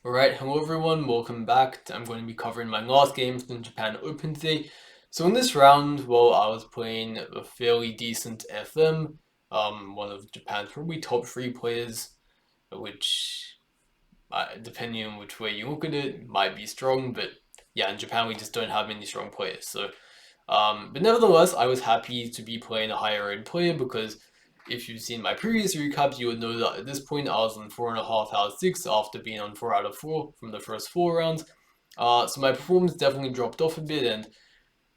Alright, hello everyone, welcome back. I'm going to be covering my last games in Japan Open today. So in this round, well, I was playing a fairly decent FM, one of Japan's probably top three players, which, depending on which way you look at it, might be strong, but yeah, in Japan we just don't have many strong players. But nevertheless, I was happy to be playing a higher end player because if you've seen my previous recaps, you would know that at this point I was on 4.5 out of 6 after being on 4 out of 4 from the first 4 rounds. So my performance definitely dropped off a bit, and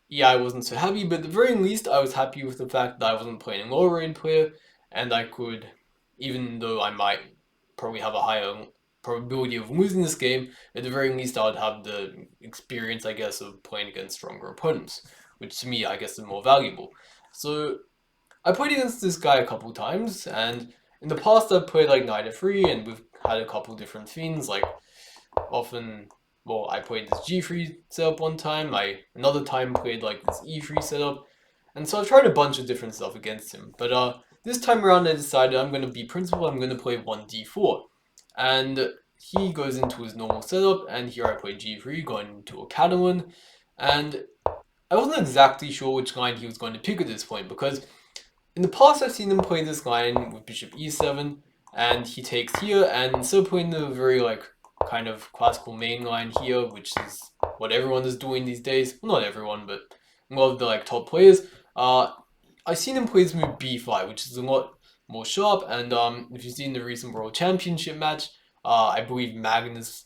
yeah, I wasn't so happy, but at the very least, I was happy with the fact that I wasn't playing a lower end player, and I could, even though I might probably have a higher probability of losing this game, at the very least, I would have the experience, I guess, of playing against stronger opponents, which to me, I guess, is more valuable. So I played against this guy a couple times, and in the past, I've played like Knight f3, and we've had a couple different themes, like often, well, I played this G3 setup one time. I another time played like this E3 setup, and so I've tried a bunch of different stuff against him. But this time around, I decided I'm going to be principled. I'm going to play one D4, and he goes into his normal setup, and here I play G3, going into a Catalan, and I wasn't exactly sure which line he was going to pick at this point because in the past, I've seen him play this line with bishop e7, and he takes here, and instead of playing the very like kind of classical main line here, which is what everyone is doing these days. Well, not everyone, but a lot of the like top players. I've seen him play this move b5, which is a lot more sharp. And if you've seen the recent World Championship match, I believe Magnus,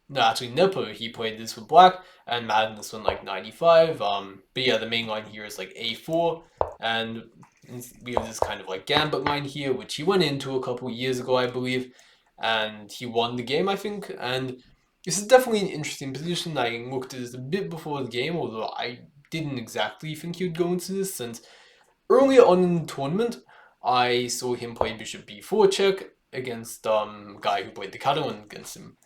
no, actually Nepo, he played this with black, and Magnus went like 95. But yeah, the main line here is like a4, and we have this kind of like gambit line here, which he went into a couple years ago, I believe, and he won the game, I think. And this is definitely an interesting position. I looked at this a bit before the game, although I didn't exactly think he would go into this, since earlier on in the tournament, I saw him play bishop b4 check against a guy who played the Catalan against him.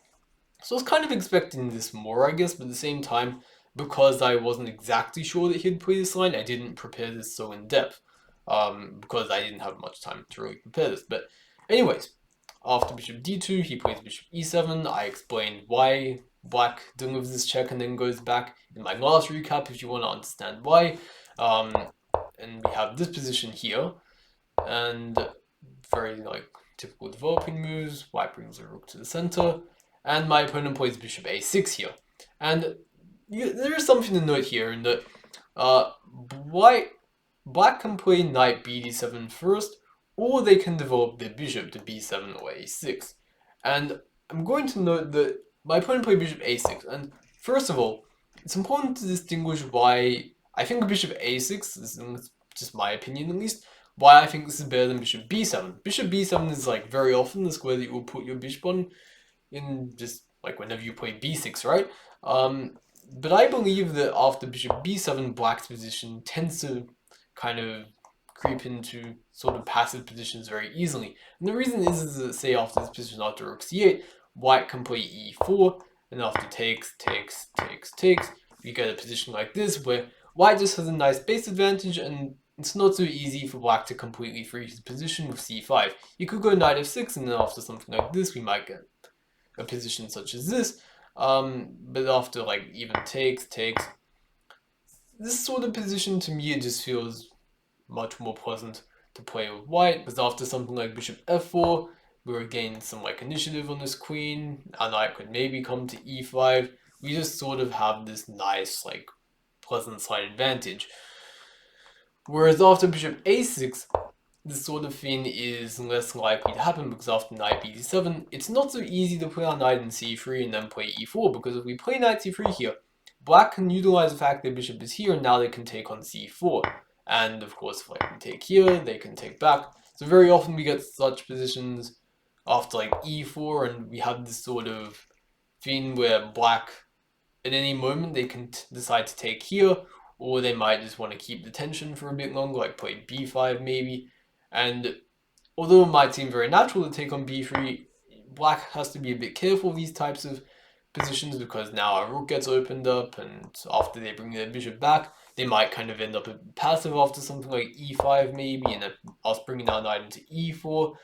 So I was kind of expecting this more, I guess, but at the same time, because I wasn't exactly sure that he'd play this line, I didn't prepare this so in depth, because I didn't have much time to really prepare this. But anyways, after bishop d2, he plays bishop e7. I explained why black delivers this check and then goes back in my last recap if you want to understand why. Um, and we have this position here, and very like typical developing moves. White brings the rook to the center, and my opponent plays bishop a6 here. And there is something to note here in that white black can play knight bd7 first, or they can develop their bishop to b7 or a6. And I'm going to note that my opponent played bishop a6, and first of all, it's important to distinguish why I think bishop a6 is just my opinion at least. Why I think this is better than bishop b7. Bishop b7 is like very often the square that you will put your bishop on in just like whenever you play b6, right? But I believe that after bishop b7, black's position tends to kind of creep into sort of passive positions very easily. And the reason is that, say, after this position, after rook c8, white can play e4, and after takes, you get a position like this where white just has a nice base advantage, and it's not so easy for black to completely free his position with c5. You could go knight f6, and then after something like this, we might get a position such as this. But after like even takes, this sort of position to me it just feels much more pleasant to play with white, because after something like bishop f4, we're gaining some like initiative on this queen. Our knight could maybe come to e5. We just sort of have this nice like pleasant slight advantage. Whereas after bishop a6, this sort of thing is less likely to happen because after knight b7, it's not so easy to play our knight in c3 and then play e4, because if we play knight c3 here, black can utilize the fact that bishop is here and now they can take on c4. And of course, if like we take here, they can take back. So very often we get such positions after like e4, and we have this sort of thing where black, at any moment, they can decide to take here, or they might just want to keep the tension for a bit longer, like play b5 maybe. And although it might seem very natural to take on b3, black has to be a bit careful of these types of positions, because now our rook gets opened up, and after they bring their bishop back, they might kind of end up passive after something like e5 maybe, and then us bringing our knight into e4.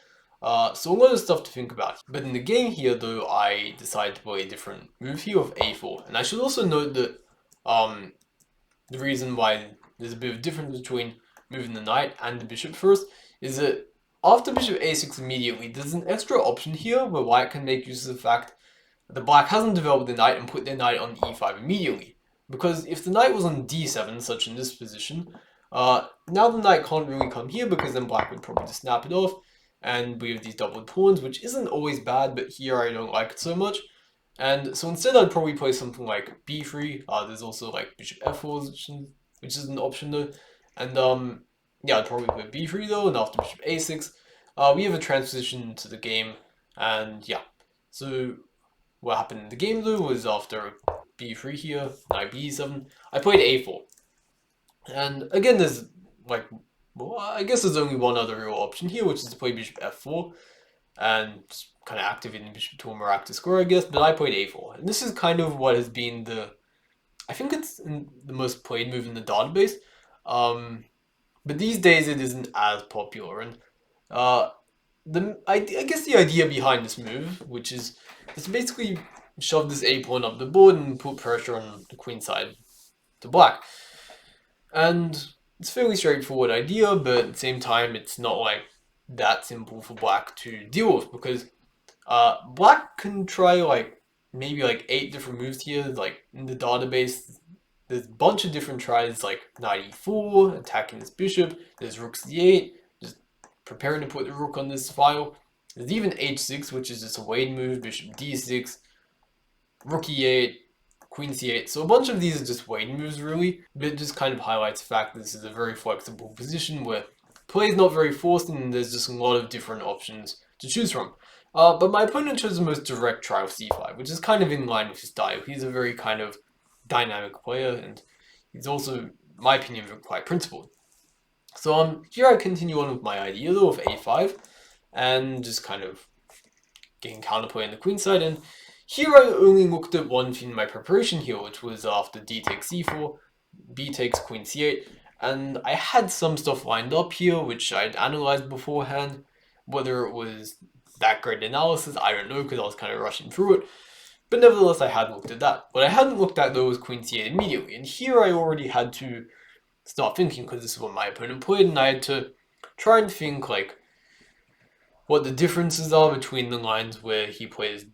So a lot of stuff to think about. But in the game here, though, I decided to play a different move here of a4. And I should also note that the reason why there's a bit of difference between moving the knight and the bishop first is that after bishop a6 immediately, there's an extra option here where white can make use of the fact that the black hasn't developed the knight and put their knight on e5 immediately. Because if the knight was on d7, such in this position, now the knight can't really come here because then black would probably just snap it off, and we have these doubled pawns, which isn't always bad, but here I don't like it so much. And so instead I'd probably play something like b3. There's also like bishop f4, which is an option though. And yeah, I'd probably play b3 though, and after bishop a6, we have a transition to the game. And yeah, so what happened in the game though was after b3 here, knight b7, I played a4. And again, there's like, well, I guess there's only one other real option here, which is to play bishop f4 and just kind of activating bishop to a more active square, I guess. But I played a4, and this is kind of what has been I think it's the most played move in the database. But these days it isn't as popular, and I guess the idea behind this move, which is to basically shove this a pawn up the board and put pressure on the queen side to black. And it's a fairly straightforward idea, but at the same time, it's not like that simple for black to deal with, because black can try like maybe like 8 different moves here. Like in the database, there's a bunch of different tries, like knight e4, attacking this bishop. There's rook c8, just preparing to put the rook on this file. There's even h6, which is just a waiting move, bishop d6, rook e8, queen c8. So a bunch of these are just waiting moves really, but it just kind of highlights the fact that this is a very flexible position where play is not very forced and there's just a lot of different options to choose from. But my opponent chose the most direct try of c5, which is kind of in line with his style. He's a very kind of dynamic player, and he's also, in my opinion, quite principled. So here I continue on with my idea though of a5, and just kind of getting counterplay on the queen side. And here I only looked at one thing in my preparation here, which was after d takes c4, b takes queen c8, and I had some stuff lined up here which I'd analyzed beforehand. Whether it was that great analysis, I don't know, because I was kind of rushing through it. But nevertheless, I had looked at that. What I hadn't looked at though was queen c8 immediately, and here I already had to start thinking, because this is what my opponent played, and I had to try and think like what the differences are between the lines where he plays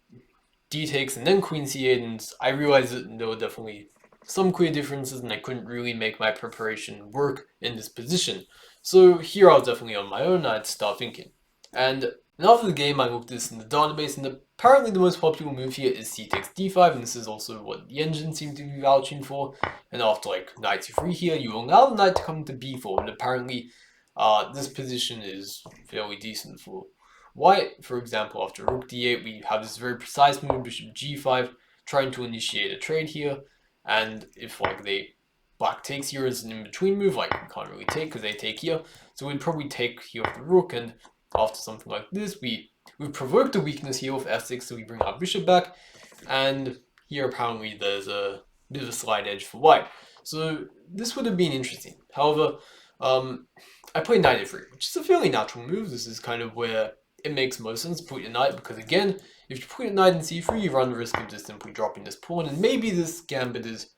d takes and then queen c8, and I realized that there were definitely some clear differences, and I couldn't really make my preparation work in this position. So here I was definitely on my own. I had to start thinking. And after the game, I looked at this in the database, and apparently the most popular move here is c takes d5, and this is also what the engine seemed to be vouching for. And after like knight c3 here, you allow the knight to come to b4, and apparently this position is fairly decent for white. For example, after rook d8, we have this very precise move, bishop g5, trying to initiate a trade here. And if like black takes here as an in-between move, like we can't really take because they take here, so we'd probably take here with the rook, and after something like this, we've provoked a weakness here with f6, so we bring our bishop back, and here apparently there's a bit of a slight edge for white. So this would have been interesting. However, I played knight a3, which is a fairly natural move. This is kind of where it makes most sense to put your knight, because again, if you put your knight in c3, you run the risk of just simply dropping this pawn, and maybe this gambit is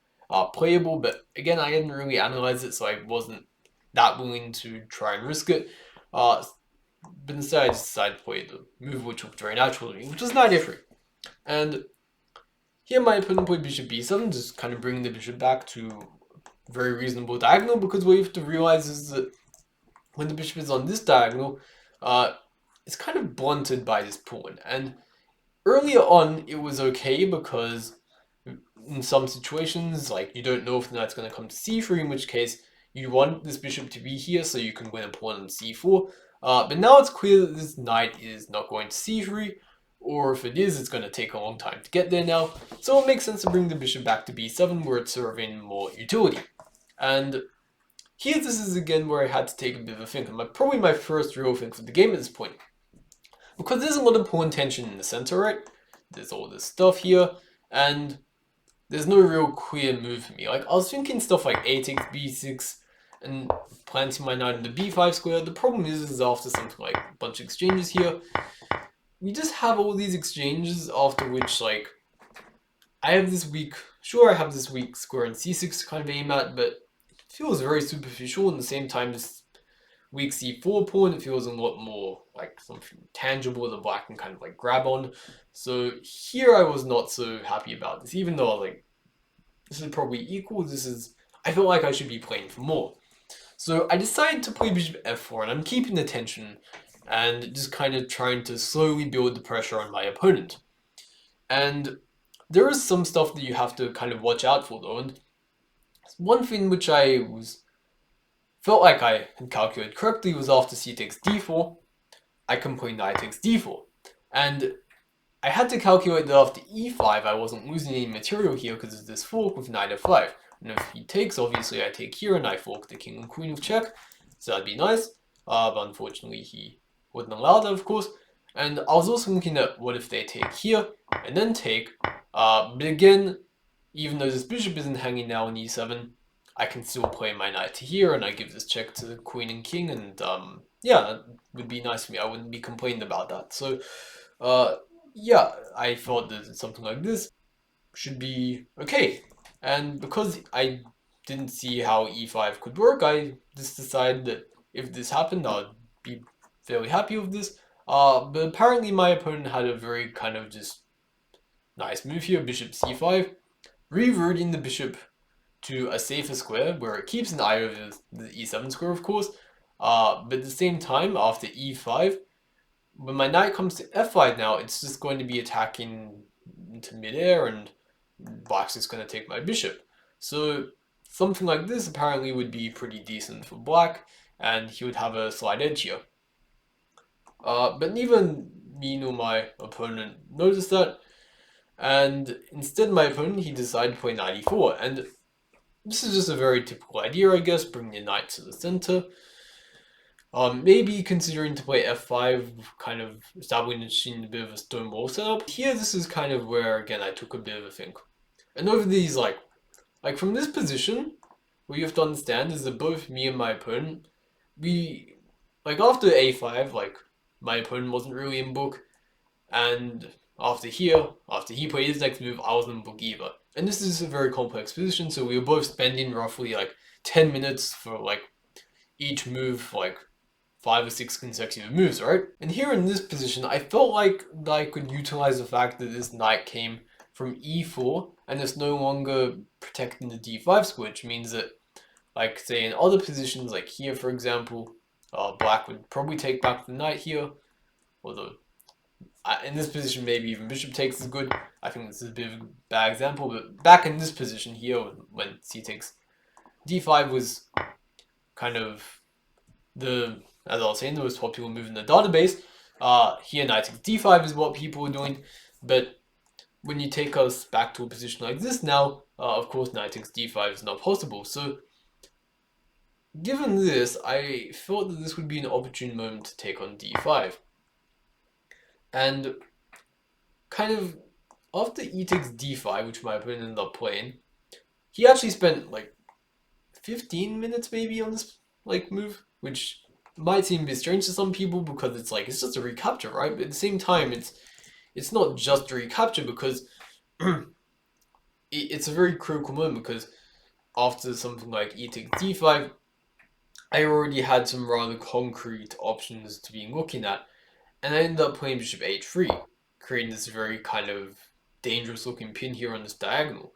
playable, but again, I hadn't really analyzed it, so I wasn't that willing to try and risk it. But instead, I just decided to play the move which looked very natural to me, which was knight a3. And here my opponent played bishop b7, just kind of bringing the bishop back to a very reasonable diagonal, because what you have to realize is that when the bishop is on this diagonal, it's kind of blunted by this pawn. And earlier on, it was okay because in some situations, like you don't know if the knight's going to come to c3, in which case you want this bishop to be here so you can win a pawn on c4. But now it's clear that this knight is not going to c3, or if it is, it's going to take a long time to get there now. So it makes sense to bring the bishop back to b7, where it's serving more utility. And here, this is again where I had to take a bit of a think, and probably my first real think for the game at this point. Because there's a lot of pawn tension in the center, right? There's all this stuff here, and there's no real clear move for me. Like, I was thinking stuff like a takes b6, and planting my knight in the b5 square. The problem is after something like a bunch of exchanges here, we just have all these exchanges after which, like, I have this weak, sure I have this weak square in c6 to kind of aim at, but it feels very superficial. At the same time, this weak c4 pawn, it feels a lot more like something tangible that black can kind of like grab on. So here I was not so happy about this, even though I was like, this is probably equal, I felt like I should be playing for more. So I decided to play bishop f4, and I'm keeping the tension and just kind of trying to slowly build the pressure on my opponent. And there is some stuff that you have to kind of watch out for though, and one thing which felt like I had calculated correctly was after c takes d4, I can play knight takes d4. And I had to calculate that after e5 I wasn't losing any material here because of this fork with knight f5. And if he takes, obviously I take here and I fork the king and queen of check, so that'd be nice. But unfortunately he wouldn't allow that, of course. And I was also looking at what if they take here and then take, but again, even though this bishop isn't hanging now on e7, I can still play my knight to here, and I give this check to the queen and king, and yeah, that would be nice for me. I wouldn't be complaining about that. So, yeah, I thought that something like this should be okay. And because I didn't see how e5 could work, I just decided that if this happened, I'd be fairly happy with this. But apparently my opponent had a very kind of just nice move here, bishop c5, reverting the bishop to a safer square where it keeps an eye over the e7 square, of course. But at the same time, after e5, when my knight comes to f5 now, it's just going to be attacking into midair, and black's just going to take my bishop. So something like this apparently would be pretty decent for black, and he would have a slight edge here. But neither me nor my opponent noticed that, and instead my opponent, he decided to play knight e4, and this is just a very typical idea, I guess, bring your knight to the center. Maybe considering to play f5, kind of establishing a bit of a stone wall setup. Here, this is kind of where, again, I took a bit of a think. And over these, like from this position, what you have to understand is that both me and my opponent, after a5, my opponent wasn't really in book, and after he played his next move, I wasn't in book either. And this is a very complex position, so we were both spending roughly 10 minutes for each move, 5 or 6 consecutive moves, right? And here in this position, I felt like I could utilize the fact that this knight came from e4 and it's no longer protecting the d5 square, which means that, say in other positions, like here for example, black would probably take back the knight here, although in this position maybe even bishop takes is good. I think this is a bit of a bad example, but back in this position here, when c takes d5 was kind of as I was saying, the most popular move in the database. Here knight takes d5 is what people are doing, but when you take us back to a position like this now, of course knight takes d5 is not possible. So given this, I thought that this would be an opportune moment to take on d5. And kind of after e takes d5, which my opponent ended up playing, he actually spent 15 minutes maybe on this move, which might seem a bit strange to some people because it's just a recapture, right? But at the same time, it's not just a recapture, because it's a very critical moment, because after something like e takes d5, I already had some rather concrete options to be looking at, and I ended up playing bishop h3, creating this very kind of dangerous looking pin here on this diagonal.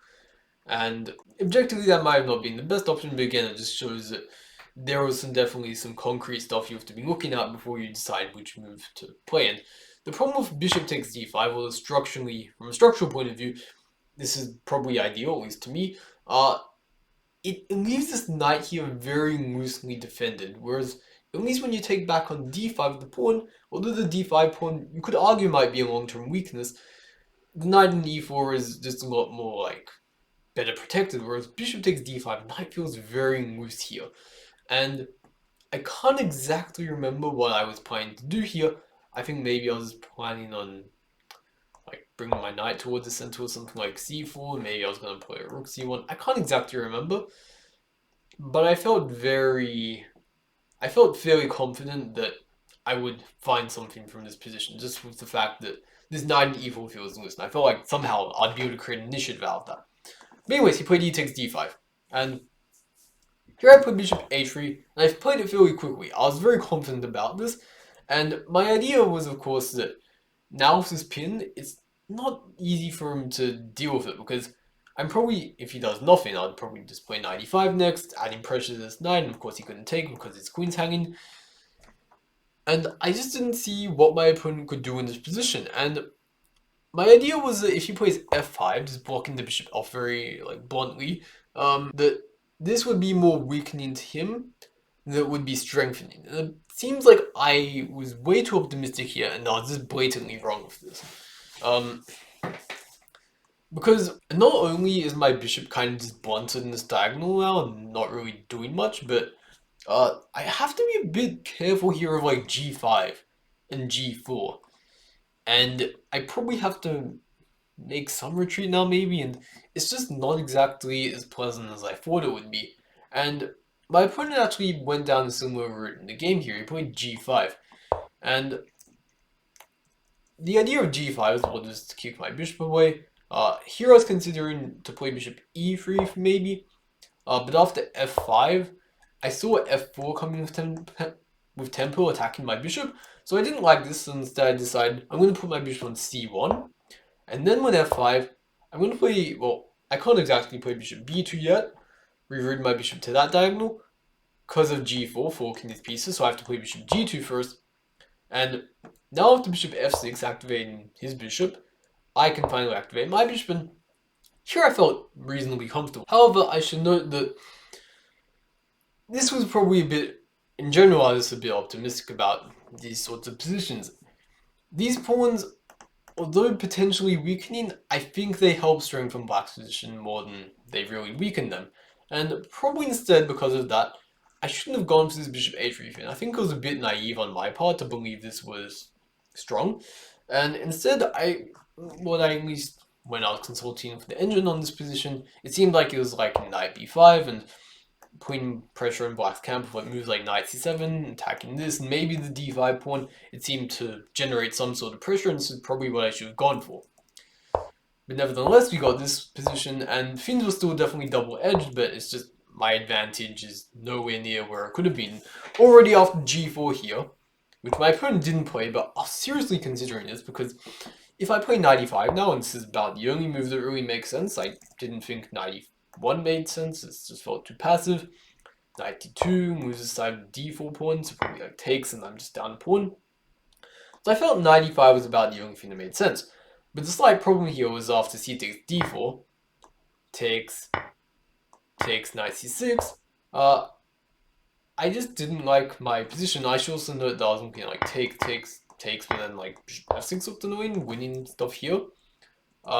And objectively that might have not been the best option, but again it just shows that there was definitely some concrete stuff you have to be looking at before you decide which move to play. And the problem with bishop takes d5, well, structurally, from a structural point of view, this is probably ideal, at least to me. It leaves this knight here very loosely defended, whereas at least when you take back on d5 the pawn, although the d5 pawn you could argue might be a long-term weakness, the knight in e4 is just a lot more better protected, whereas bishop takes d5, knight feels very loose here. And I can't exactly remember what I was planning to do here. I think maybe I was planning on bringing my knight towards the center or something like c4. Maybe I was going to play a rook c1. I can't exactly remember. but I felt fairly confident that I would find something from this position, just with the fact that this knight in e4 feels loose, and I felt like somehow I'd be able to create an initiative out of that. But anyways, he played e takes d5, and here I put bishop h3, and I've played it fairly quickly. I was very confident about this, and my idea was, of course, that now with this pin, it's not easy for him to deal with it, because I'm probably, if he does nothing, I'd probably just play knight e5 next, adding pressure to this knight, and of course he couldn't take because his queen's hanging. And I just didn't see what my opponent could do in this position, and my idea was that if he plays f5, just blocking the bishop off very bluntly, that this would be more weakening to him than it would be strengthening. And it seems like I was way too optimistic here, and I was just blatantly wrong with this. Because not only is my bishop kind of just blunted in this diagonal now and not really doing much, but I have to be a bit careful here of like g5 and g4. And I probably have to make some retreat now maybe, and it's just not exactly as pleasant as I thought it would be. And my opponent actually went down a similar route in the game here. He played g5. And the idea of g5 is, well, just to kick my bishop away. Here I was considering to play bishop e3 maybe, but after f5, I saw f4 coming with tempo attacking my bishop, so I didn't like this, so instead I decided I'm going to put my bishop on c1, and then with f5, I'm going to play, well, I can't exactly play bishop b2 yet, reroute my bishop to that diagonal, because of g4 forking these pieces, so I have to play bishop g2 first, and now after bishop f6 activating his bishop, I can finally activate my bishop, and here I felt reasonably comfortable. However, I should note that this was probably a bit, in general, I was a bit optimistic about these sorts of positions. These pawns, although potentially weakening, I think they help strengthen Black's position more than they really weaken them. And probably instead, because of that, I shouldn't have gone for this bishop h3 thing. I think it was a bit naive on my part to believe this was strong. And instead, at least when I was consulting for the engine on this position, it seemed like it was like knight b5 and putting pressure in Black's camp with like moves like knight c7, attacking this, and maybe the d5 pawn. It seemed to generate some sort of pressure, and this is probably what I should have gone for. But nevertheless, we got this position, and things were still definitely double-edged, but it's just my advantage is nowhere near where it could have been. Already after g4 here, which my opponent didn't play, but I was seriously considering this, because if I play knight e5 now, and this is about the only move that really makes sense, I didn't think knight e1 made sense, it just felt too passive. Knight d2 moves aside with d4 pawn, so probably like takes, and I'm just down a pawn. So I felt knight e5 was about the only thing that made sense. But the slight problem here was after c takes d4, takes knight c6, I just didn't like my position. I should also note that I was looking at like takes, but then like f6 looked annoying, winning stuff here. So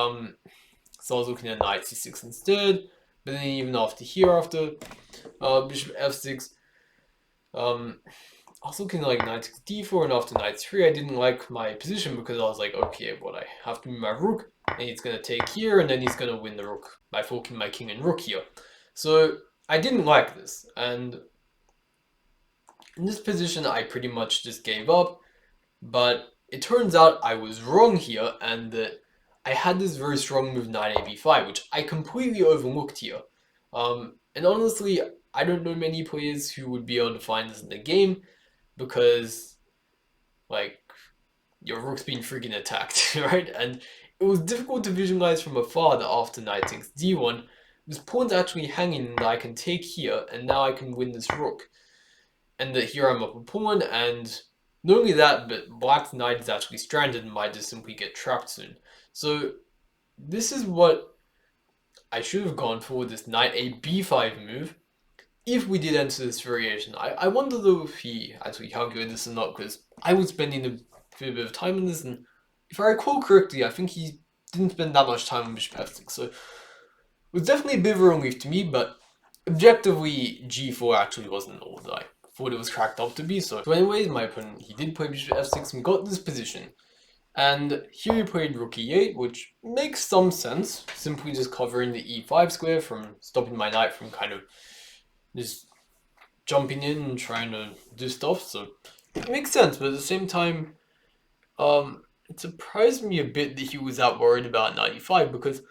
I was looking at knight c6 instead, but then even after here, after bishop f6, I was looking at like knight takes d4, and after knight 3, I didn't like my position because I was like, okay, I have to move my rook, and he's going to take here, and then he's going to win the rook by forking my king and rook here. So I didn't like this, and in this position, I pretty much just gave up, but it turns out I was wrong here, and that I had this very strong move knight ab5, which I completely overlooked here. And honestly, I don't know many players who would be able to find this in the game, because, like, your rook's being freaking attacked, right? And it was difficult to visualize from afar that after knight takes d1, this pawn's actually hanging that I can take here, and now I can win this rook. And that here I'm up a pawn, and not only that, but Black's knight is actually stranded and might just simply get trapped soon. So this is what I should have gone for, this knight a b5 move, if we did enter this variation. I wonder though if he actually calculated this or not, because I was spending a fair bit of time on this, and if I recall correctly, I think he didn't spend that much time on bishop f6, so it was definitely a bit of a relief to me, but objectively, g4 actually wasn't all that I thought it was cracked up to be. So anyways, my opponent, he did play bishop f6 and got this position. And here he played rook e8, which makes some sense, simply just covering the e5 square from stopping my knight from kind of just jumping in and trying to do stuff. So it makes sense, but at the same time, it surprised me a bit that he was that worried about 95 because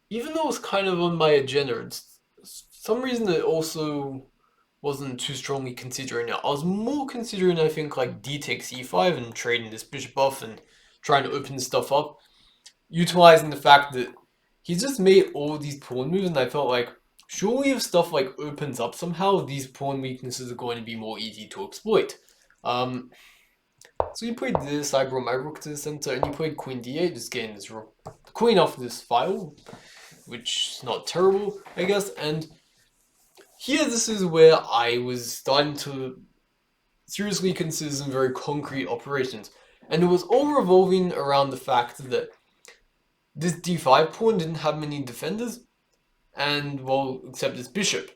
even though it was kind of on my agenda, it's some reason it also wasn't too strongly considering it. I was more considering, I think, like d takes e5 and trading this bishop off and trying to open stuff up, utilizing the fact that he's just made all these pawn moves, and I felt like surely if stuff like opens up somehow, these pawn weaknesses are going to be more easy to exploit. Um, so you played this, I brought my rook to the center, and you played queen d8, just getting this rook, the queen off this file, which is not terrible, I guess. And here, this is where I was starting to seriously consider some very concrete operations, and it was all revolving around the fact that this d5 pawn didn't have many defenders, and well, except this bishop.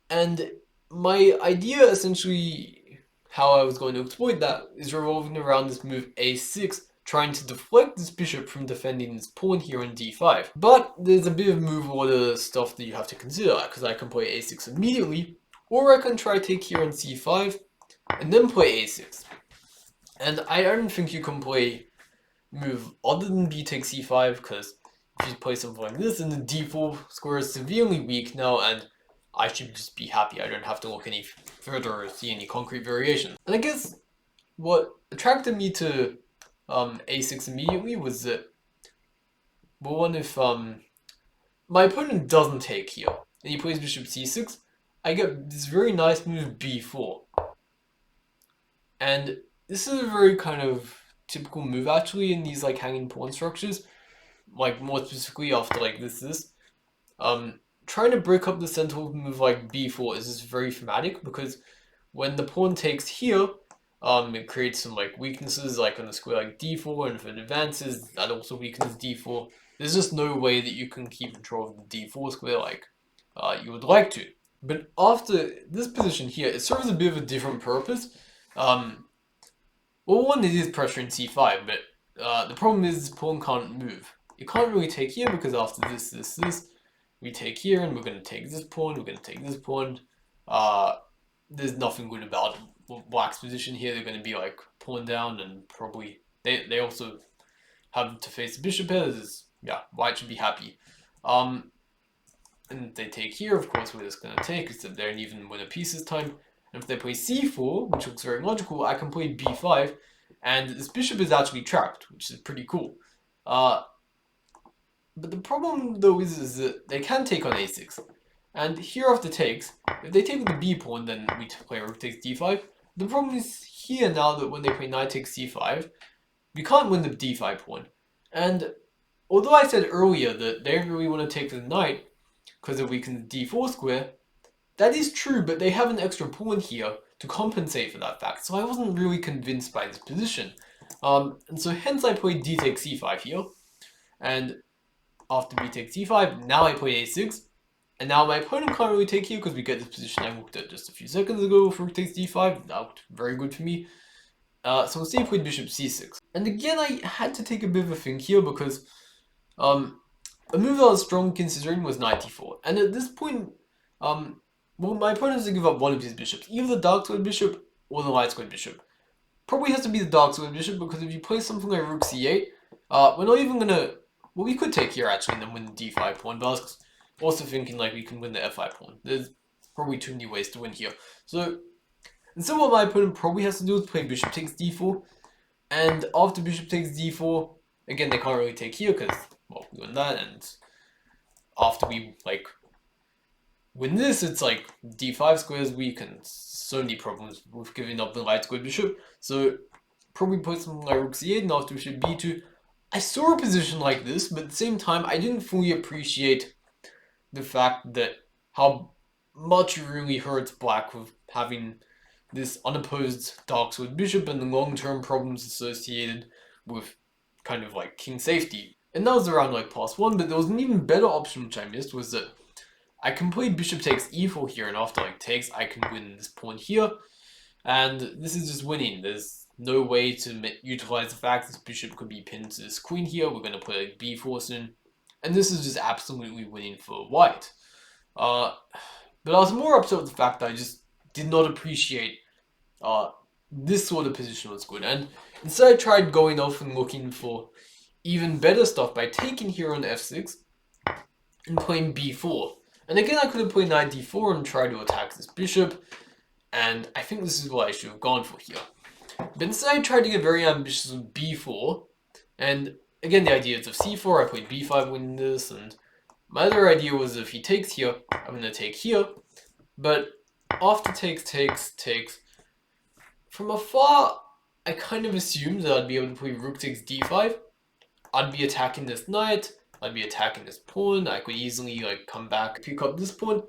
And my idea, essentially, how I was going to exploit that, is revolving around this move a6, trying to deflect this bishop from defending this pawn here on d5. But there's a bit of move order stuff that you have to consider, because I can play a6 immediately, or I can try take here on c5, and then play a6. And I don't think you can play move other than b takes c5, because if you play something like this, then the d4 square is severely weak now, and I should just be happy. I don't have to look any further or see any concrete variations. And I guess what attracted me to a6 immediately was that, well, one, if my opponent doesn't take here, and he plays bishop c6, I get this very nice move b4. And this is a very kind of typical move actually in these like hanging pawn structures, like more specifically after like this. Trying to break up the center with a move like b4 is just very thematic because when the pawn takes here, it creates some like weaknesses like on the square like d4, and if it advances, that also weakens d4. There's just no way that you can keep control of the d4 square like you would like to. But after this position here, it serves a bit of a different purpose. Well, one, it is pressuring c5, but the problem is this pawn can't move. It can't really take here because after this, we take here and we're going to take this pawn, we're going to take this pawn. There's nothing good about Black's position here. They're going to be like pawn down, and probably they also have to face the bishop here. Yeah, White should be happy. And they take here, of course, we're just going to take, except they don't even win a piece this time. And if they play c4, which looks very logical, I can play b5, and this bishop is actually trapped, which is pretty cool. But the problem, though, is that they can take on a6. And here after takes, if they take with the b pawn, then we play rook takes d5. The problem is here now that when they play knight takes c5, we can't win the d5 pawn. And although I said earlier that they don't really want to take the knight because it weakens the d4 square, that is true, but they have an extra pawn here to compensate for that fact, so I wasn't really convinced by this position. And so hence I played d takes c5 here, and after b takes c5, now I play a6, and now my opponent can't really take here because we get this position I looked at just a few seconds ago with rook takes d5. That looked very good for me. So instead I played bishop c6. And again, I had to take a bit of a think here because a move that I was strong considering was knight d4. And at this point, well, my opponent has to give up one of his bishops, either the dark squared bishop or the light squared bishop. Probably has to be the dark squared bishop because if you play something like rook c8, we're not even gonna. Well, we could take here actually and then win the d5 pawn, but I was also thinking like we can win the f5 pawn. There's probably too many ways to win here. So instead, what my opponent probably has to do is play bishop takes d4, and after bishop takes d4, again they can't really take here because well we win that, and after we like win this, it's like d5 square is weak and so many problems with giving up the light squared bishop. So probably play something like rook c8 and after bishop b2. I saw a position like this, but at the same time, I didn't fully appreciate the fact that how much it really hurts Black with having this unopposed dark squared bishop and the long-term problems associated with kind of like king safety. And that was around like +1, but there was an even better option which I missed, was that I can play bishop takes e4 here, and after like takes, I can win this pawn here. And this is just winning. There's no way to utilize the fact this bishop could be pinned to this queen here. We're going to play like b4 soon. And this is just absolutely winning for white. Uh, but I was more upset with the fact that I just did not appreciate uh, this sort of position was good. And instead I tried going off and looking for even better stuff by taking here on f6 and playing b4. And again, I could have played knight d4 and tried to attack this bishop, and I think this is what I should have gone for here. But instead I tried to get very ambitious with b4, and again the idea is of c4, I played b5 winning this, and my other idea was if he takes here, I'm going to take here, but after takes, from afar, I kind of assumed that I'd be able to play rook takes d5. I'd be attacking this knight, I'd be attacking this pawn, I could easily like come back, pick up this pawn.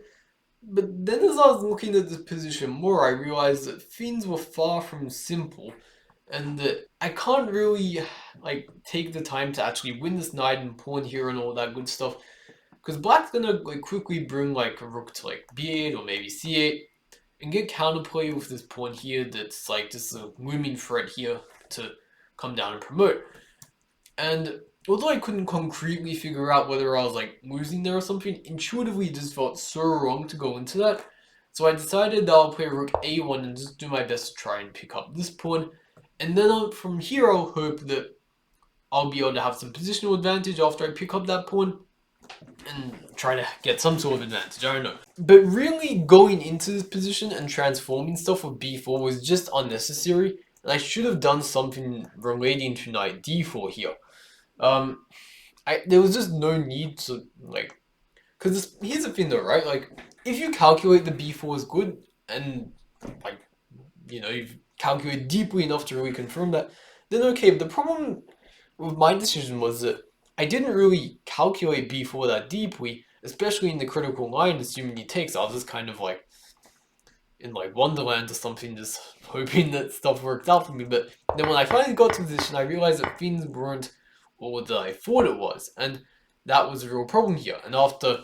But then as I was looking at this position more, I realized that things were far from simple, and that I can't really like take the time to actually win this knight and pawn here and all that good stuff. Because black's gonna like quickly bring like a rook to like b8 or maybe c8 and get counterplay with this pawn here that's like just a looming threat here to come down and promote. And although I couldn't concretely figure out whether I was like losing there or something, intuitively it just felt so wrong to go into that. So I decided that I'll play rook a1 and just do my best to try and pick up this pawn. And then from here I'll hope that I'll be able to have some positional advantage after I pick up that pawn and try to get some sort of advantage, I don't know. But really going into this position and transforming stuff with b4 was just unnecessary, and I should have done something relating to knight d4 here. There was just no need to, like, because here's the thing though, right? Like, if you calculate the b4 is good, and, like, you know, you've calculated deeply enough to really confirm that, then okay, but the problem with my decision was that I didn't really calculate b4 that deeply, especially in the critical line, assuming he takes. I was just kind of like in like Wonderland or something, just hoping that stuff worked out for me. But then when I finally got to the position, I realized that things weren't all that I thought it was, and that was a real problem here. And after,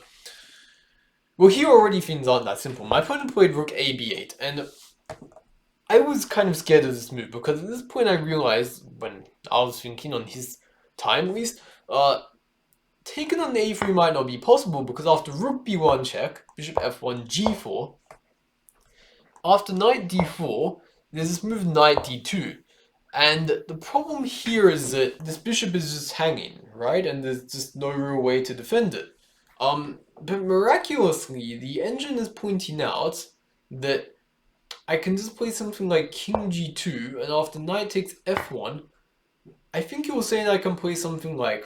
well, here already things aren't that simple. My opponent played rook a b8, and I was kind of scared of this move because at this point I realized, when I was thinking on his time at least, taking on a3 might not be possible because after rook b1 check, bishop f1 g4, after knight d4, there's this move knight d2. And the problem here is that this bishop is just hanging, right? And there's just no real way to defend it. But miraculously, the engine is pointing out that I can just play something like king g2, and after knight takes f1, I think it was saying I can play something like,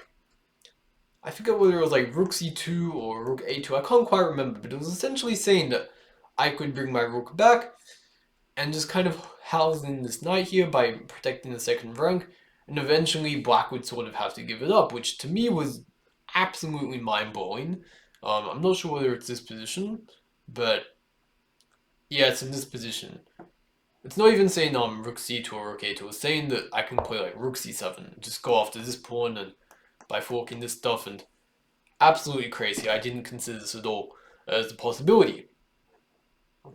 I forget whether it was like rook c2 or rook a2, I can't quite remember, but it was essentially saying that I could bring my rook back and just kind of house in this knight here by protecting the second rank, and eventually black would sort of have to give it up, which to me was absolutely mind-blowing. I'm not sure whether it's this position, but yeah, it's in this position. It's not even saying rook c2 or rook a2, it's saying that I can play like rook c7, just go after this pawn and by forking this stuff, and absolutely crazy. I didn't consider this at all as a possibility.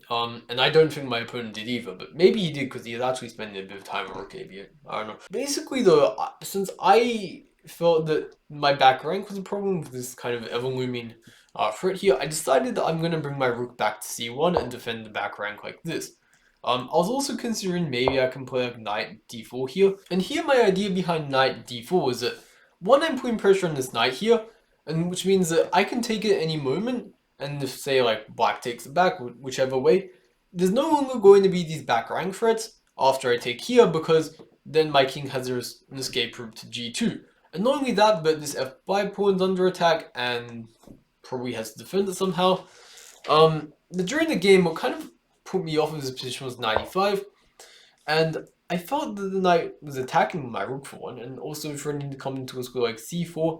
And I don't think my opponent did either, but maybe he did because he was actually spending a bit of time on rook a8. I don't know. Basically though, since I felt that my back rank was a problem with this kind of ever-looming threat here, I decided that I'm going to bring my rook back to c1 and defend the back rank like this. I was also considering maybe I can play like knight d4 here, and here my idea behind knight d4 is that one, I'm putting pressure on this knight here, and which means that I can take it at any moment, and if say like black takes it back, whichever way, there's no longer going to be these back rank threats after I take here, because then my king has an escape route to g2. And not only that, but this f5 pawn's under attack and probably has to defend it somehow. During the game, what kind of put me off of this position was 95, and I felt that the knight was attacking my rook for one, and also threatening to come into a square like c4,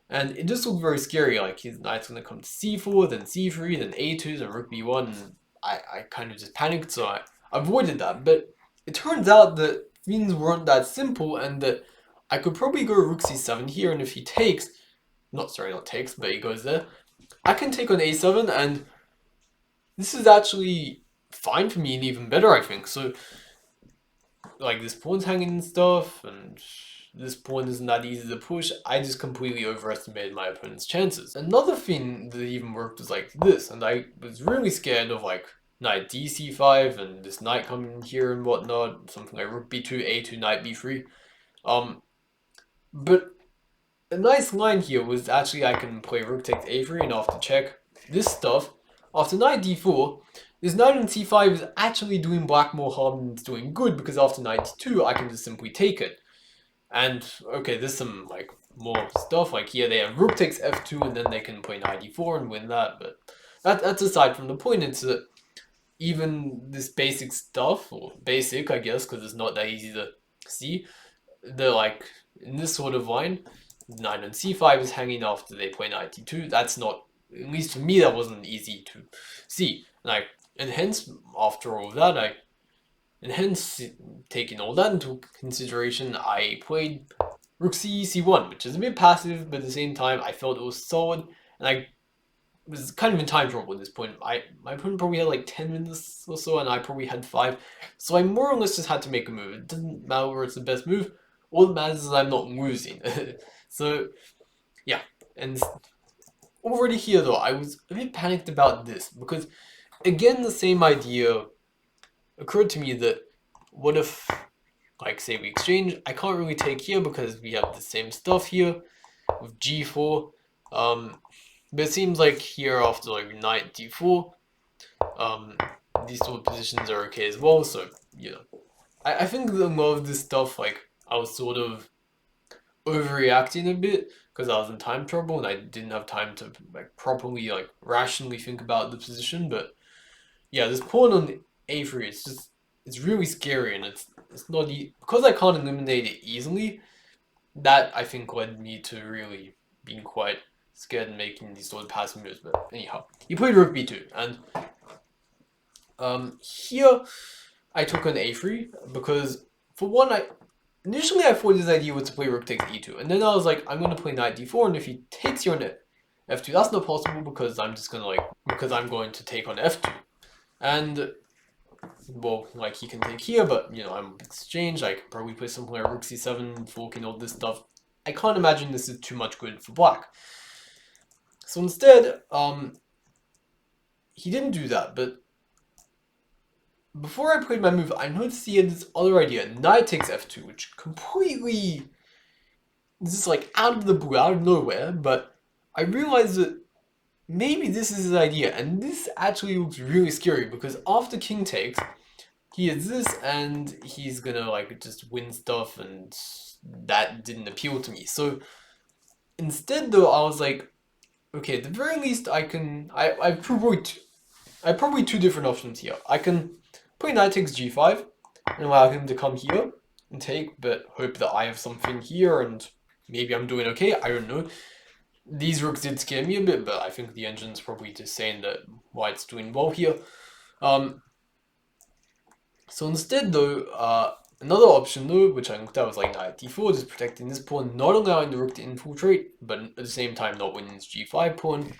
and it just looked very scary, like his knight's going to come to c4, then c3, then a2, then rook b1, and I kind of just panicked, so I avoided that. But it turns out that things weren't that simple, and that I could probably go rook c7 here, and if he takes, not takes, but he goes there, I can take on a7, and this is actually fine for me and even better, I think. So like this pawn's hanging and stuff, and this pawn isn't that easy to push, I just completely overestimated my opponent's chances. Another thing that even worked was like this, and I was really scared of like knight dc5 and this knight coming in here and whatnot, something like rook b2, a2, knight b3. But a nice line here was actually I can play rook takes a3 and after check this stuff. After knight d4, this knight on c5 is actually doing black more harm than it's doing good, because after knight d2 I can just simply take it. And okay, there's some like more stuff, like here they have rook takes f2 and then they can play knight d4 and win that, but that's aside from the point. It's that even this basic stuff, or basic I guess because it's not that easy to see, they're like in this sort of line, knight on c5 is hanging after they play knight d2. That's not, at least for me, that wasn't easy to see. And hence, after all of that, taking all that into consideration, I played rook c1, which is a bit passive, but at the same time, I felt it was solid, and I was kind of in time trouble at this point. My opponent probably had like 10 minutes or so, and I probably had 5, so I more or less just had to make a move. It doesn't matter whether it's the best move, all that matters is I'm not losing. So, yeah, and already here though, I was a bit panicked about this, because again, the same idea occurred to me that what if, like, say we exchange, I can't really take here because we have the same stuff here with g4, but it seems like here after like knight d4, these sort of positions are okay as well, so, you know, I think that a lot of this stuff, like, I was sort of overreacting a bit because I was in time trouble and I didn't have time to like properly, like, rationally think about the position. But yeah, this pawn on a3, it's really scary, and it's not because I can't eliminate it easily. That I think led me to really being quite scared and making these sort of passive moves. But anyhow, he played rook b2, and here I took on a3 because, for one, initially I thought his idea was to play rook takes e2, and then I was like, I'm going to play knight d4, and if he takes here on f2, that's not possible because I'm going to take on f2. And, well, like, he can take here, but, you know, I'm exchange, I could probably play something like rook c7, forking all this stuff. I can't imagine this is too much good for black. So instead, he didn't do that, but before I played my move, I noticed he had this other idea, knight takes f2, which completely, this is like out of the blue, out of nowhere, but I realized that maybe this is his idea, and this actually looks really scary, because after king takes, he has this, and he's gonna, like, just win stuff, and that didn't appeal to me. So instead, though, I was like, okay, at the very least, I have probably two different options here. I can play knight takes g5 and allow him to come here and take, but hope that I have something here and maybe I'm doing okay. I don't know. These rooks did scare me a bit, but I think the engine's probably just saying that white's doing well here. So instead, though, another option, though, which I looked at, was like knight d4, just protecting this pawn, not allowing the rook to infiltrate, but at the same time not winning this g5 pawn.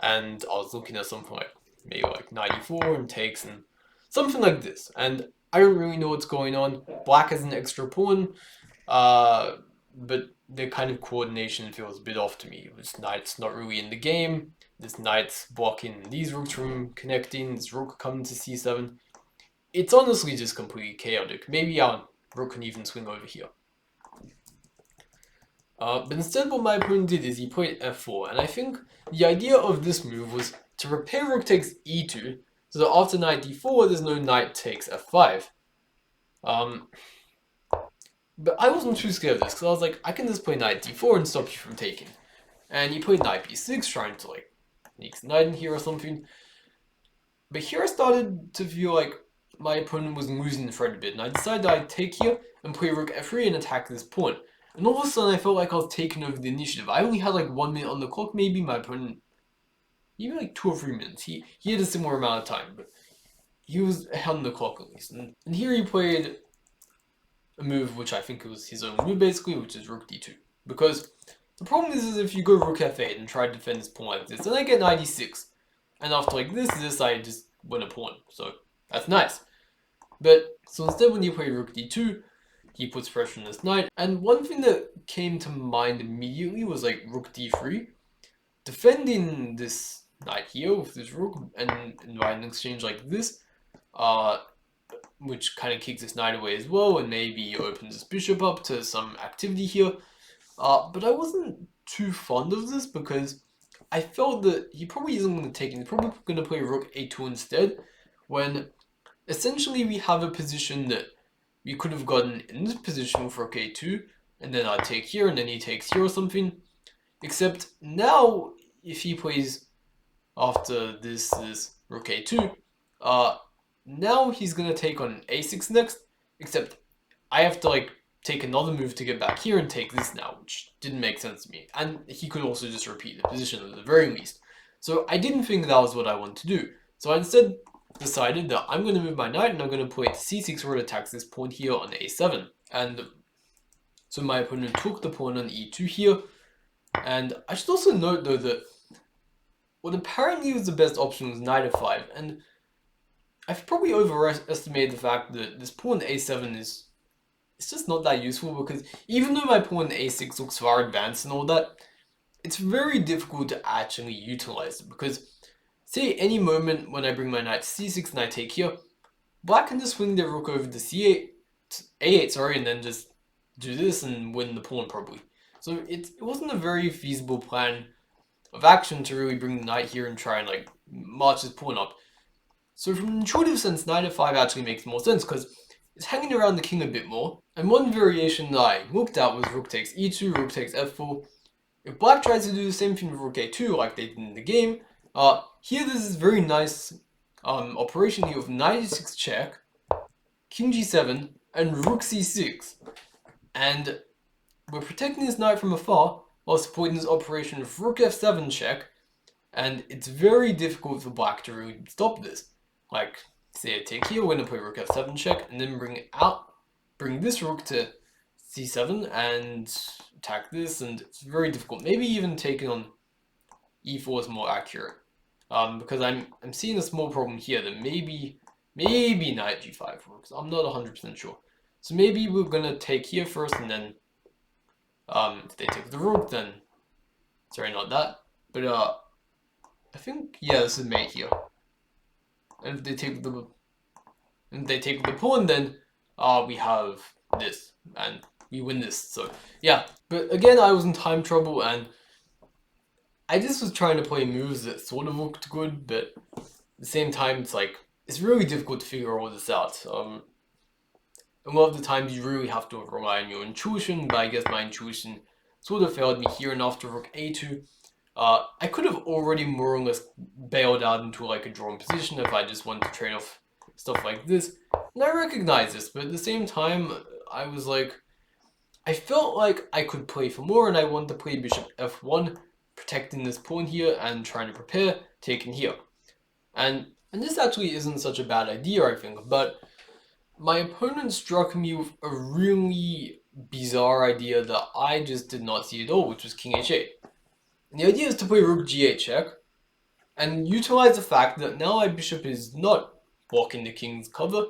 And I was looking at something like maybe like knight e4 and takes and something like this. And I don't really know what's going on. Black has an extra pawn, but the kind of coordination feels a bit off to me. This knight's not really in the game. This knight's blocking these rooks from connecting. This rook coming to c7. It's honestly just completely chaotic. Maybe our rook can even swing over here. But instead what my opponent did is he played f4, and I think the idea of this move was to repair rook takes e2, so that after knight d4 there's no knight takes f5. But I wasn't too scared of this, because I was like, I can just play knight d4 and stop you from taking. And he played knight b6, trying to, like, sneak the knight in here or something. But here I started to feel like my opponent was losing the thread a bit, and I decided I'd take here and play rook f3 and attack this pawn. And all of a sudden I felt like I was taking over the initiative. I only had like 1 minute on the clock, maybe. My opponent, even like 2 or 3 minutes. He had a similar amount of time, but he was ahead on the clock at least. And here he played a move which I think was his own move basically, which is rook d2. Because the problem is if you go rook f8 and try to defend this pawn like this, then I get knight e6. And after like this I just win a pawn. So that's nice. But so instead when you play rook d2, he puts pressure on this knight. And one thing that came to mind immediately was like rook d3. Defending this knight here with this rook and inviting an exchange like this, which kind of kicks this knight away as well and maybe opens this bishop up to some activity here. But I wasn't too fond of this because I felt that he probably isn't going to take it. He's probably going to play rook a2 instead, when essentially we have a position that we could have gotten in this position with rook a2, and then I take here, and then he takes here or something. Except now, if he plays after this rook a2, now he's going to take on a6 next, except I have to like take another move to get back here and take this now, which didn't make sense to me. And he could also just repeat the position at the very least. So I didn't think that was what I wanted to do. So I instead decided that I'm going to move my knight and I'm going to play c6 where it attacks this pawn here on a7. And so my opponent took the pawn on e2 here. And I should also note though that what apparently was the best option was knight f5. And I've probably overestimated the fact that this pawn a7 it's just not that useful, because even though my pawn a6 looks far advanced and all that, it's very difficult to actually utilize it, because say any moment when I bring my knight to c6 and I take here, black can just swing their rook over to a8, sorry, and then just do this and win the pawn probably. So it wasn't a very feasible plan of action to really bring the knight here and try and like march this pawn up. So from an intuitive sense, knight f5 actually makes more sense because it's hanging around the king a bit more. And one variation that I looked at was rook takes e2, rook takes f4. If black tries to do the same thing with rook a2 like they did in the game, here there's this very nice operation here with knight e6 check, king g7, and rook c6. And we're protecting this knight from afar while supporting this operation with rook f7 check, and it's very difficult for black to really stop this. Like, say I take here, we're going to play rook f7 check, and then bring this rook to c7 and attack this, and it's very difficult. Maybe even taking on e4 is more accurate, because I'm seeing a small problem here that maybe knight g5 works. I'm not 100% sure. So maybe we're going to take here first, and then if they take the rook, then sorry, not that, but I think, yeah, this is mate here. And if they take the pawn, then we have this, and we win this. So yeah, but again, I was in time trouble, and I just was trying to play moves that sort of looked good, but at the same time, it's really difficult to figure all this out. And a lot of the times you really have to rely on your intuition, but I guess my intuition sort of failed me here, and after rook a2, I could have already more or less bailed out into like a drawn position if I just wanted to trade off stuff like this. And I recognize this, but at the same time, I was like, I felt like I could play for more, and I wanted to play bishop f1, protecting this pawn here and trying to prepare taking here. And this actually isn't such a bad idea, I think, but my opponent struck me with a really bizarre idea that I just did not see at all, which was king h8. And the idea is to play rook g8 check, and utilize the fact that now my bishop is not blocking the king's cover,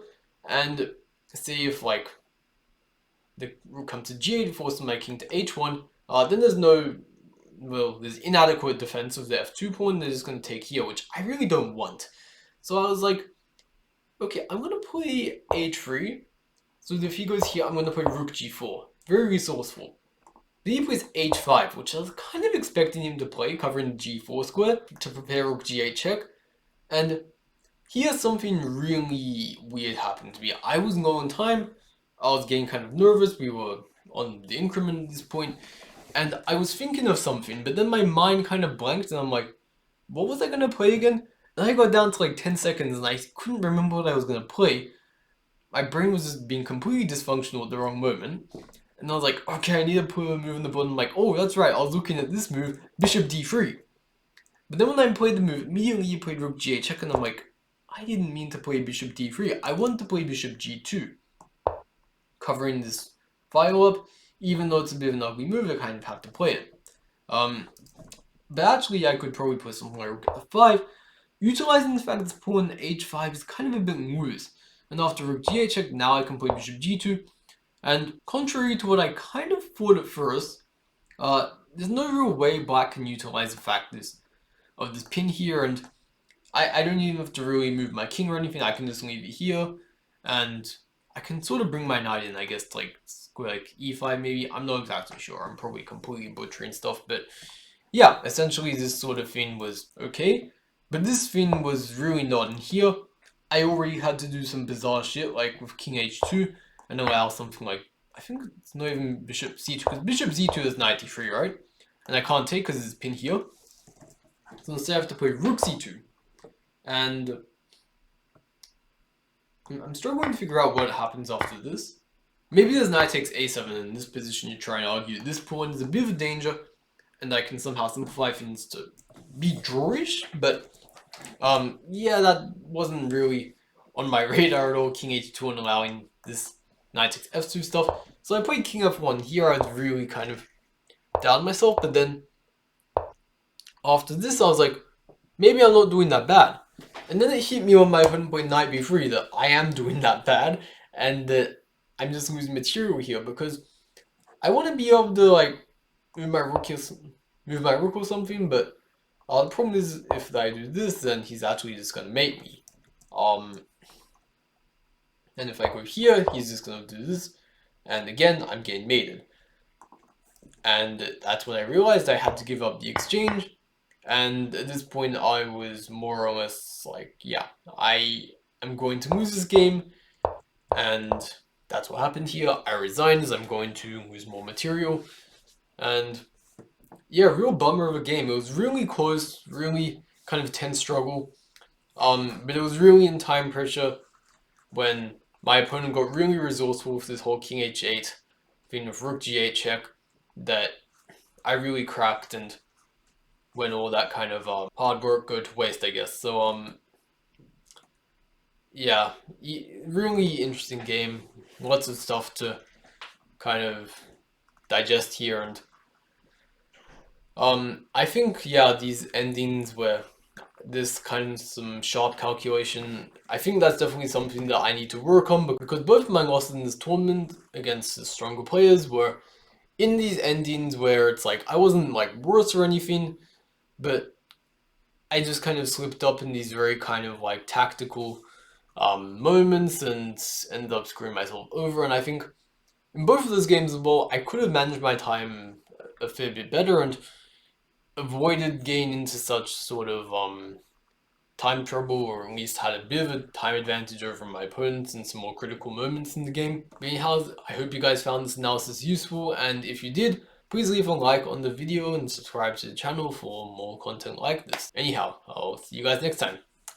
and say if like the rook comes to g8, forcing my king to h1, then there's inadequate defense of the f2 pawn that is going to take here, which I really don't want. So I was like, okay, I'm going to play a3, so if he goes here, I'm going to play rook g4, very resourceful. Then he plays h5, which I was kind of expecting him to play, covering the g4 square to prepare rook g8 check. And here something really weird happened to me. I was low on time, I was getting kind of nervous, we were on the increment at this point, and I was thinking of something, but then my mind kind of blanked, and I'm like, what was I going to play again? And I got down to like 10 seconds, and I couldn't remember what I was going to play. My brain was just being completely dysfunctional at the wrong moment. And I was like, okay, I need to put a move on the board. I'm like, oh, that's right, I was looking at this move, bishop d3. But then when I played the move, immediately he played rook g8 check, and I'm like, I didn't mean to play bishop d3. I want to play bishop g2. Covering this file up, even though it's a bit of an ugly move, I kind of have to play it. But actually, I could probably play something like rook f5, utilizing the fact that this pawn h5 is kind of a bit loose. And after rook g8 check, now I can play bishop g2. And contrary to what I kind of thought at first, there's no real way black can utilize the fact of this pin here, and I don't even have to really move my king or anything. I can just leave it here, and I can sort of bring my knight in, I guess, like square like e5 maybe. I'm not exactly sure. I'm probably completely butchering stuff, but yeah, essentially this sort of thing was okay. But this thing was really not in here. I already had to do some bizarre shit, like with king h2, and allow something like, I think it's not even bishop c2, because bishop z2 is knight e3, right? And I can't take because it's pinned here. So instead I have to play rook c2. And I'm struggling to figure out what happens after this. Maybe there's knight takes a7, and in this position you try and argue this pawn is a bit of a danger, and I can somehow simplify things to be drawish, but yeah, that wasn't really on my radar at all, king h2 and allowing this knight takes f2 stuff. So I played king f1 here. I'd really kind of doubted myself, but then after this I was like, maybe I'm not doing that bad. And then it hit me on my opponent playing knight b3 that I am doing that bad, and that I'm just losing material here, because I want to be able to like move my rook or something, but the problem is if I do this, then he's actually just gonna mate me. And if I go here, he's just gonna do this, and again I'm getting mated. And that's when I realized I had to give up the exchange. And at this point, I was more or less like, yeah, I am going to lose this game. And that's what happened here. I resigned as I'm going to lose more material. And yeah, real bummer of a game. It was really close, really kind of tense struggle. But it was really in time pressure when my opponent got really resourceful with this whole king h8 thing with rook g8 check that I really cracked, and when all that kind of hard work go to waste, I guess. So yeah, really interesting game. Lots of stuff to kind of digest here, and I think yeah, these endings where this kind of some sharp calculation, I think that's definitely something that I need to work on, because both of my losses in this tournament against the stronger players were in these endings where it's like I wasn't like worse or anything, but I just kind of slipped up in these very kind of like tactical moments and ended up screwing myself over. And I think in both of those games as well, I could have managed my time a fair bit better and avoided getting into such sort of time trouble, or at least had a bit of a time advantage over my opponents in some more critical moments in the game. But anyhow, I hope you guys found this analysis useful, and if you did, please leave a like on the video and subscribe to the channel for more content like this. Anyhow, I'll see you guys next time.